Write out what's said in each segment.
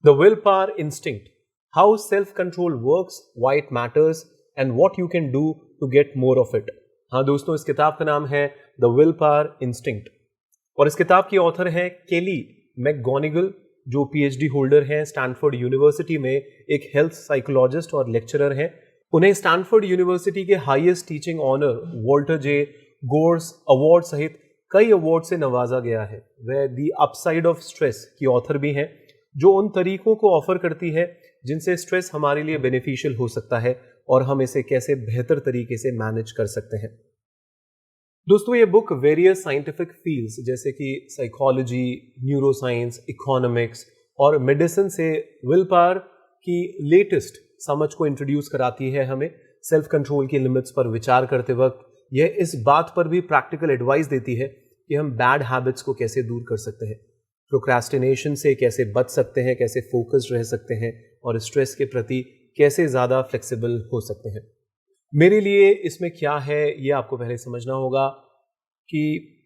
The Willpower Instinct, How Self-Control Works, Why It Matters and What You Can Do to Get More of It। हाँ दोस्तों, इस किताब का नाम है The Willpower Instinct और इस किताब की ऑथर है केली मैकगोनिगल, जो पीएचडी होल्डर हैं स्टैनफोर्ड यूनिवर्सिटी में, एक हेल्थ साइकोलॉजिस्ट और लेक्चरर हैं। उन्हें स्टैनफोर्ड यूनिवर्सिटी के highest teaching honour Walter J Gores award सहित कई अवार्ड से नवाजा गया है। वह दी अपसाइड ऑफ स्ट्रेस की ऑथर भी हैं, जो उन तरीकों को ऑफर करती है जिनसे स्ट्रेस हमारे लिए बेनिफिशियल हो सकता है और हम इसे कैसे बेहतर तरीके से मैनेज कर सकते हैं। दोस्तों, ये बुक वेरियस साइंटिफिक फील्ड्स जैसे कि साइकोलॉजी, न्यूरोसाइंस, इकोनॉमिक्स और मेडिसिन से विल पावर की लेटेस्ट समझ को इंट्रोड्यूस कराती है हमें। सेल्फ कंट्रोल की लिमिट्स पर विचार करते वक्त यह इस बात पर भी प्रैक्टिकल एडवाइस देती है कि हम बैड हैबिट्स को कैसे दूर कर सकते हैं, प्रोक्रेस्टिनेशन से कैसे बच सकते हैं, कैसे फोकस्ड रह सकते हैं और स्ट्रेस के प्रति कैसे ज़्यादा फ्लेक्सिबल हो सकते हैं। मेरे लिए इसमें क्या है ये आपको पहले समझना होगा कि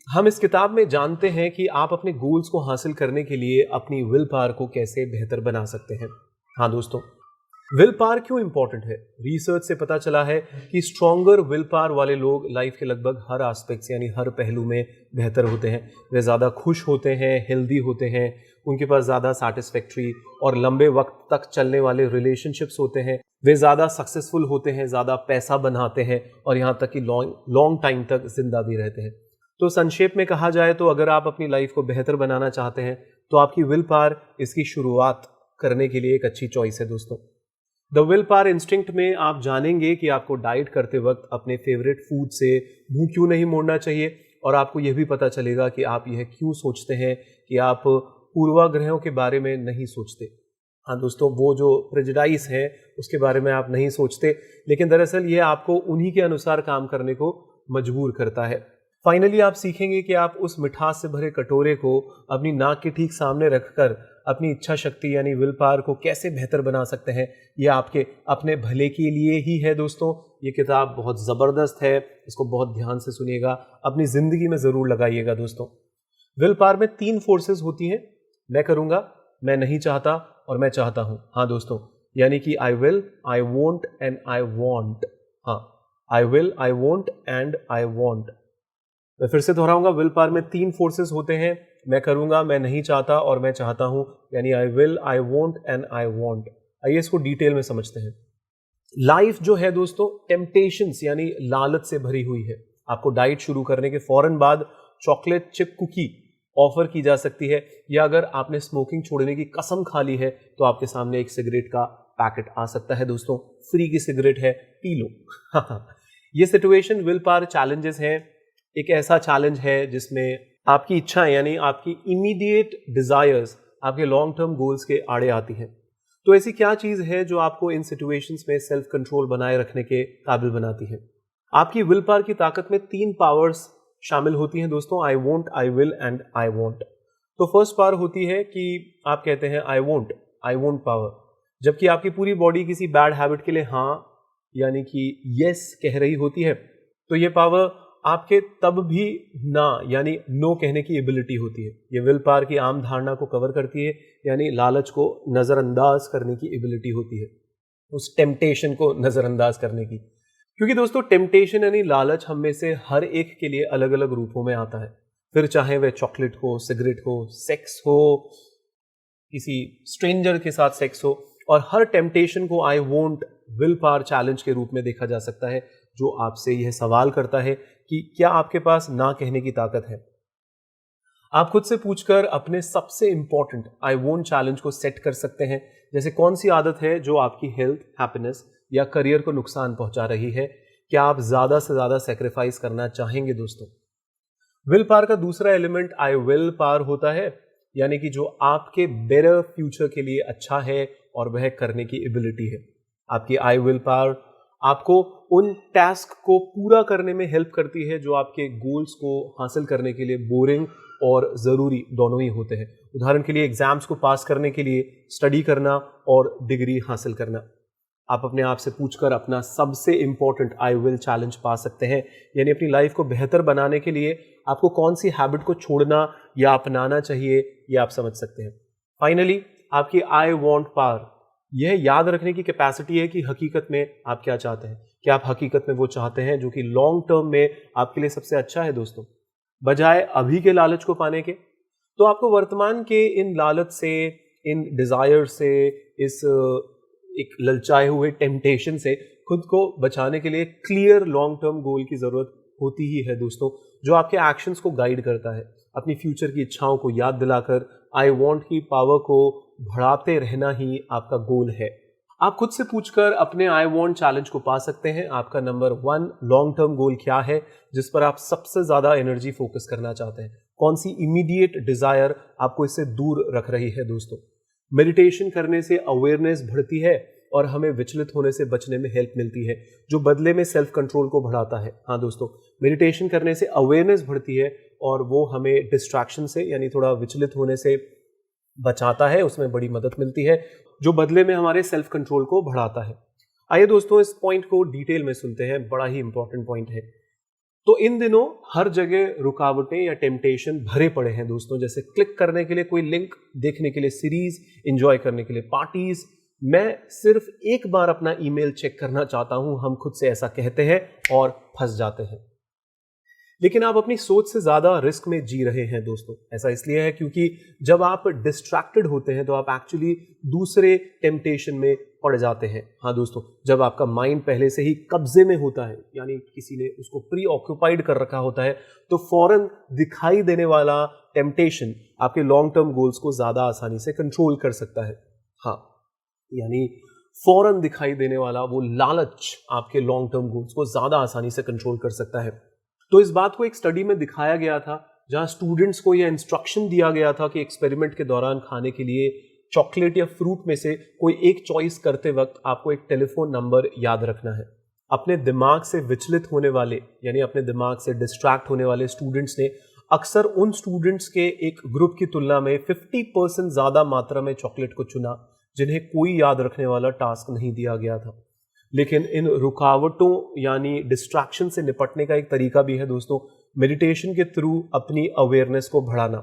हम इस किताब में जानते हैं कि आप अपने गोल्स को हासिल करने के लिए अपनी विल पावर को कैसे बेहतर बना सकते हैं। हाँ दोस्तों, विल पावर क्यों इंपॉर्टेंट है? रिसर्च से पता चला है कि स्ट्रॉन्गर विल पावर वाले लोग लाइफ के लगभग हर एस्पेक्ट्स यानी हर पहलू में बेहतर होते हैं। वे ज़्यादा खुश होते हैं, हेल्दी होते हैं, उनके पास ज़्यादा सैटिस्फैक्ट्री और लंबे वक्त तक चलने वाले रिलेशनशिप्स होते हैं, वे ज़्यादा सक्सेसफुल होते हैं, ज़्यादा पैसा बनाते हैं और यहाँ तक कि लॉन्ग टाइम तक जिंदा भी रहते हैं। तो संक्षेप में कहा जाए तो अगर आप अपनी लाइफ को बेहतर बनाना चाहते हैं तो आपकी विल पावर इसकी शुरुआत करने के लिए एक अच्छी चॉइस है दोस्तों। द विल पावर इंस्टिंक्ट में आप जानेंगे कि आपको डाइट करते वक्त अपने फेवरेट फूड से मुंह क्यों नहीं मोड़ना चाहिए और आपको यह भी पता चलेगा कि आप यह क्यों सोचते हैं कि आप पूर्वाग्रहों के बारे में नहीं सोचते। हाँ दोस्तों, वो जो प्रेजुडाइज है उसके बारे में आप नहीं सोचते, लेकिन दरअसल ये आपको उन्हीं के अनुसार काम करने को मजबूर करता है। फाइनली आप सीखेंगे कि आप उस मिठास से भरे कटोरे को अपनी नाक के ठीक सामने रखकर अपनी इच्छा शक्ति यानी विल पावर को कैसे बेहतर बना सकते हैं। ये आपके अपने भले के लिए ही है दोस्तों। ये किताब बहुत ज़बरदस्त है, इसको बहुत ध्यान से सुनिएगा, अपनी ज़िंदगी में ज़रूर लगाइएगा दोस्तों। विल पावर में 3 फोर्सेस होती हैं, मैं करूँगा, मैं नहीं चाहता और मैं चाहता हूँ। हाँ दोस्तों, यानी कि I will, I want and I want. हाँ, I will, I want and I want. मैं फिर से दोहराऊंगा, विल पावर में 3 फोर्सेस होते हैं, मैं करूंगा, मैं नहीं चाहता और मैं चाहता हूं, यानी आई will, I want and I want. आइए इसको डिटेल में समझते हैं। लाइफ जो है दोस्तों टेम्पटेशंस यानी लालच से भरी हुई है। आपको डाइट शुरू करने के फौरन बाद चॉकलेट चिप कुकी ऑफर की जा सकती है, या अगर आपने स्मोकिंग छोड़ने की कसम खा ली है तो आपके सामने एक सिगरेट का पैकेट आ सकता है दोस्तों, फ्री की सिगरेट है, पी लो। ये सिचुएशन विल पावर चैलेंजेस हैं। एक ऐसा चैलेंज है जिसमें आपकी इच्छाएं यानी आपकी इमीडिएट डिजायर्स आपके लॉन्ग टर्म गोल्स के आड़े आती हैं। तो ऐसी क्या चीज है जो आपको इन सिचुएशंस में सेल्फ कंट्रोल बनाए रखने के काबिल बनाती है? आपकी विल पावर की ताकत में 3 पावर्स शामिल होती हैं दोस्तों, I want, I will and I want. तो फर्स्ट पावर होती है कि आप कहते हैं आई वॉन्ट पावर, जबकि आपकी पूरी बॉडी किसी बैड हैबिट के लिए हाँ यानी कि यस कह रही होती है। तो ये पावर आपके तब भी ना यानी नो कहने की एबिलिटी होती है। ये विल पावर की आम धारणा को कवर करती है, यानी लालच को नज़रअंदाज करने की एबिलिटी होती है, उस टेम्पटेशन को नज़रअंदाज करने की। क्योंकि दोस्तों टेम्पटेशन यानी लालच हम में से हर एक के लिए अलग अलग रूपों में आता है, फिर चाहे वह चॉकलेट हो, सिगरेट हो, सेक्स हो, किसी स्ट्रेंजर के साथ सेक्स हो, और हर टेम्पटेशन को I want will power challenge के रूप में देखा जा सकता है, जो आपसे यह सवाल करता है कि क्या आपके पास ना कहने की ताकत है। आप खुद से पूछकर अपने सबसे इंपॉर्टेंट आई वॉन्ट चैलेंज को सेट कर सकते हैं, जैसे कौन सी आदत है जो आपकी हेल्थ, हैप्पीनेस या करियर को नुकसान पहुंचा रही है। क्या आप ज्यादा से ज्यादा सेक्रीफाइस करना चाहेंगे दोस्तों? विल पावर का दूसरा एलिमेंट आई विल पावर होता है, यानी कि जो आपके बेटर फ्यूचर के लिए अच्छा है और वह करने की एबिलिटी है। आपकी आई विल पावर आपको उन टास्क को पूरा करने में हेल्प करती है जो आपके गोल्स को हासिल करने के लिए बोरिंग और ज़रूरी दोनों ही होते हैं। उदाहरण के लिए एग्जाम्स को पास करने के लिए स्टडी करना और डिग्री हासिल करना। आप अपने आप से पूछकर अपना सबसे इंपॉर्टेंट आई विल चैलेंज पा सकते हैं, यानी अपनी लाइफ को बेहतर बनाने के लिए आपको कौन सी हैबिट को छोड़ना या अपनाना चाहिए, ये आप समझ सकते हैं। फाइनली आपकी आई वॉन्ट पावर, यह याद रखने की कैपेसिटी है कि हकीकत में आप क्या चाहते हैं, कि आप हकीकत में वो चाहते हैं जो कि लॉन्ग टर्म में आपके लिए सबसे अच्छा है दोस्तों, बजाय अभी के लालच को पाने के। तो आपको वर्तमान के इन लालच से, इन डिजायर से, इस एक ललचाए हुए टेम्पटेशन से खुद को बचाने के लिए क्लियर लॉन्ग टर्म गोल की जरूरत होती ही है दोस्तों, जो आपके एक्शंस को गाइड करता है। अपनी फ्यूचर की इच्छाओं को याद दिलाकर आई वॉन्ट की पावर को बढ़ाते रहना ही आपका गोल है। आप खुद से पूछकर अपने आई वॉन्ट चैलेंज को पा सकते हैं। आपका नंबर 1 लॉन्ग टर्म गोल क्या है जिस पर आप सबसे ज्यादा एनर्जी फोकस करना चाहते हैं? कौन सी इमीडिएट डिजायर आपको इससे दूर रख रही है दोस्तों? मेडिटेशन करने से अवेयरनेस बढ़ती है और हमें विचलित होने से बचने में हेल्प मिलती है, जो बदले में सेल्फ कंट्रोल को बढ़ाता है। हाँ दोस्तों, मेडिटेशन करने से अवेयरनेस बढ़ती है और वो हमें डिस्ट्रैक्शन से यानी थोड़ा विचलित होने से बचाता है, उसमें बड़ी मदद मिलती है, जो बदले में हमारे सेल्फ कंट्रोल को बढ़ाता है। आइए दोस्तों इस पॉइंट को डिटेल में सुनते हैं, बड़ा ही इंपॉर्टेंट पॉइंट है। तो इन दिनों हर जगह रुकावटें या टेम्पटेशन भरे पड़े हैं दोस्तों, जैसे क्लिक करने के लिए कोई लिंक, देखने के लिए सीरीज, एंजॉय करने के लिए पार्टीज। मैं सिर्फ एक बार अपना ईमेल चेक करना चाहता हूं, हम खुद से ऐसा कहते हैं और फंस जाते हैं। लेकिन आप अपनी सोच से ज्यादा रिस्क में जी रहे हैं दोस्तों। ऐसा इसलिए है क्योंकि जब आप डिस्ट्रैक्टेड होते हैं तो आप एक्चुअली दूसरे टेम्पटेशन में पड़ जाते हैं। हाँ दोस्तों, जब आपका माइंड पहले से ही कब्जे में होता है, यानी किसी ने उसको प्री ऑक्यूपाइड कर रखा होता है, तो फौरन दिखाई देने वाला टेम्पटेशन आपके लॉन्ग टर्म गोल्स को ज्यादा आसानी से कंट्रोल कर सकता है। हाँ, यानी फौरन दिखाई देने वाला वो लालच आपके लॉन्ग टर्म गोल्स को ज्यादा आसानी से कंट्रोल कर सकता है। तो इस बात को एक स्टडी में दिखाया गया था, जहां स्टूडेंट्स को यह इंस्ट्रक्शन दिया गया था कि एक्सपेरिमेंट के दौरान खाने के लिए चॉकलेट या फ्रूट में से कोई एक चॉइस करते वक्त आपको एक टेलीफोन नंबर याद रखना है। अपने दिमाग से विचलित होने वाले, यानी अपने दिमाग से डिस्ट्रैक्ट होने वाले स्टूडेंट्स ने अक्सर उन स्टूडेंट्स के एक ग्रुप की तुलना में 50% ज्यादा मात्रा में चॉकलेट को चुना जिन्हें कोई याद रखने वाला टास्क नहीं दिया गया था। लेकिन इन रुकावटों यानी डिस्ट्रैक्शन से निपटने का एक तरीका भी है दोस्तों, मेडिटेशन के थ्रू अपनी अवेयरनेस को बढ़ाना।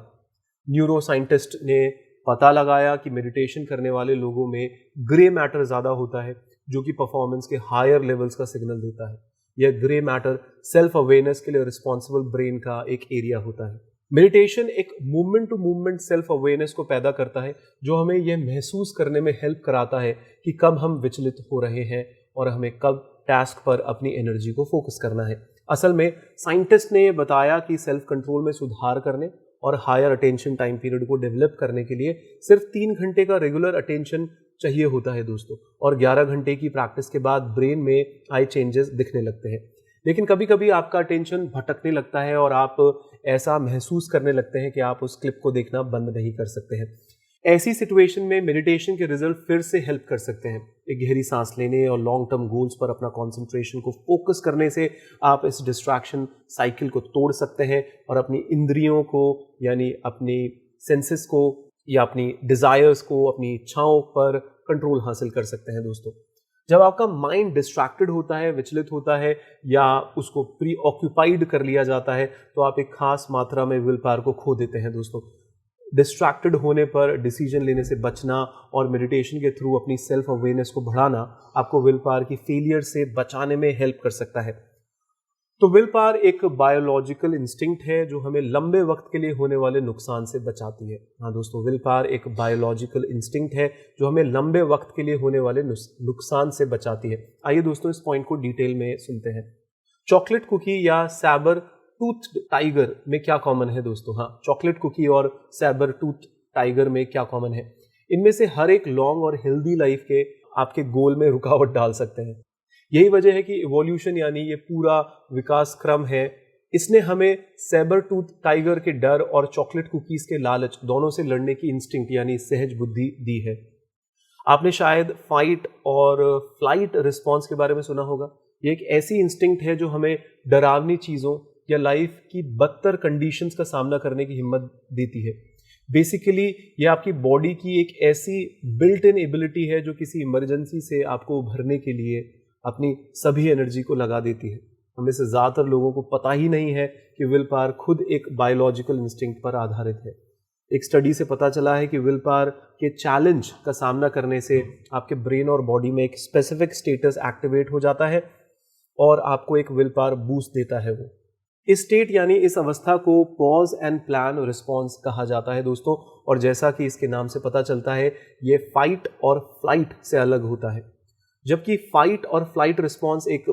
न्यूरो साइंटिस्ट ने पता लगाया कि मेडिटेशन करने वाले लोगों में ग्रे मैटर ज्यादा होता है, जो कि परफॉर्मेंस के हायर लेवल्स का सिग्नल देता है। यह ग्रे मैटर सेल्फ अवेयरनेस के लिए रिस्पॉन्सिबल ब्रेन का एक एरिया होता है। मेडिटेशन एक movement to movement self awareness को पैदा करता है, जो हमें यह महसूस करने में हेल्प कराता है कि कब हम विचलित हो रहे हैं और हमें कब टास्क पर अपनी एनर्जी को फोकस करना है। असल में साइंटिस्ट ने यह बताया कि सेल्फ कंट्रोल में सुधार करने और हायर अटेंशन टाइम पीरियड को डेवलप करने के लिए सिर्फ 3 घंटे का रेगुलर अटेंशन चाहिए होता है दोस्तों, और 11 घंटे की प्रैक्टिस के बाद ब्रेन में आई चेंजेस दिखने लगते हैं। लेकिन कभी कभी आपका अटेंशन भटकने लगता है और आप ऐसा महसूस करने लगते हैं कि आप उस क्लिप को देखना बंद नहीं कर सकते हैं। ऐसी सिचुएशन में मेडिटेशन के रिजल्ट फिर से हेल्प कर सकते हैं। एक गहरी सांस लेने और लॉन्ग टर्म गोल्स पर अपना कंसंट्रेशन को फोकस करने से आप इस डिस्ट्रैक्शन साइकिल को तोड़ सकते हैं और अपनी इंद्रियों को, यानी अपनी सेंसेस को या अपनी डिजायर्स को, अपनी इच्छाओं पर कंट्रोल हासिल कर सकते हैं दोस्तों। जब आपका माइंड डिस्ट्रैक्टेड होता है, विचलित होता है या उसको प्री ऑक्यूपाइड कर लिया जाता है, तो आप एक खास मात्रा में विल पावर को खो देते हैं दोस्तों। डिस्ट्रैक्टेड होने पर डिसीजन लेने से बचना और मेडिटेशन के थ्रू अपनी सेल्फ अवेयरनेस को बढ़ाना आपको विल पावर की फेलियर से बचाने में हेल्प कर सकता है। तो विल पावर एक बायोलॉजिकल इंस्टिंक्ट है जो हमें लंबे वक्त के लिए होने वाले नुकसान से बचाती है। हाँ दोस्तों, विल पावर एक बायोलॉजिकल इंस्टिंक्ट है जो हमें लंबे वक्त के लिए होने वाले नुकसान से बचाती है। आइए दोस्तों इस पॉइंट को डिटेल में सुनते हैं। चॉकलेट कुकी या सैबर टूथ टाइगर में क्या कॉमन है दोस्तों? हाँ, चॉकलेट कुकी और सैबर टूथ टाइगर में क्या कॉमन है? इनमें से हर एक लॉन्ग और हेल्दी लाइफ के आपके गोल में रुकावट डाल सकते हैं। यही वजह है कि इवोल्यूशन यानी ये पूरा विकास क्रम है, इसने हमें सैबर टूथ टाइगर के डर और चॉकलेट कुकीज के लालच दोनों से लड़ने की इंस्टिंक्ट यानी सहज बुद्धि दी है। आपने शायद फाइट और फ्लाइट रिस्पॉन्स के बारे में सुना होगा। ये एक ऐसी इंस्टिंक्ट है जो हमें डरावनी चीजों या लाइफ की बदतर कंडीशंस का सामना करने की हिम्मत देती है। बेसिकली ये आपकी बॉडी की एक ऐसी बिल्ट इन एबिलिटी है जो किसी इमरजेंसी से आपको उभरने के लिए अपनी सभी एनर्जी को लगा देती है। हमें से ज्यादातर लोगों को पता ही नहीं है कि विल पावर खुद एक बायोलॉजिकल इंस्टिंक्ट पर आधारित है। एक स्टडी से पता चला है कि विल पावर के चैलेंज का सामना करने से आपके ब्रेन और बॉडी में एक स्पेसिफिक स्टेटस एक्टिवेट हो जाता है और आपको एक विल पावर बूस्ट देता है वो। इस स्टेट यानी इस अवस्था को पॉज एंड प्लान रिस्पॉन्स कहा जाता है दोस्तों, और जैसा कि इसके नाम से पता चलता है ये फाइट और फ्लाइट से अलग होता है। जबकि फाइट और फ्लाइट रिस्पॉन्स एक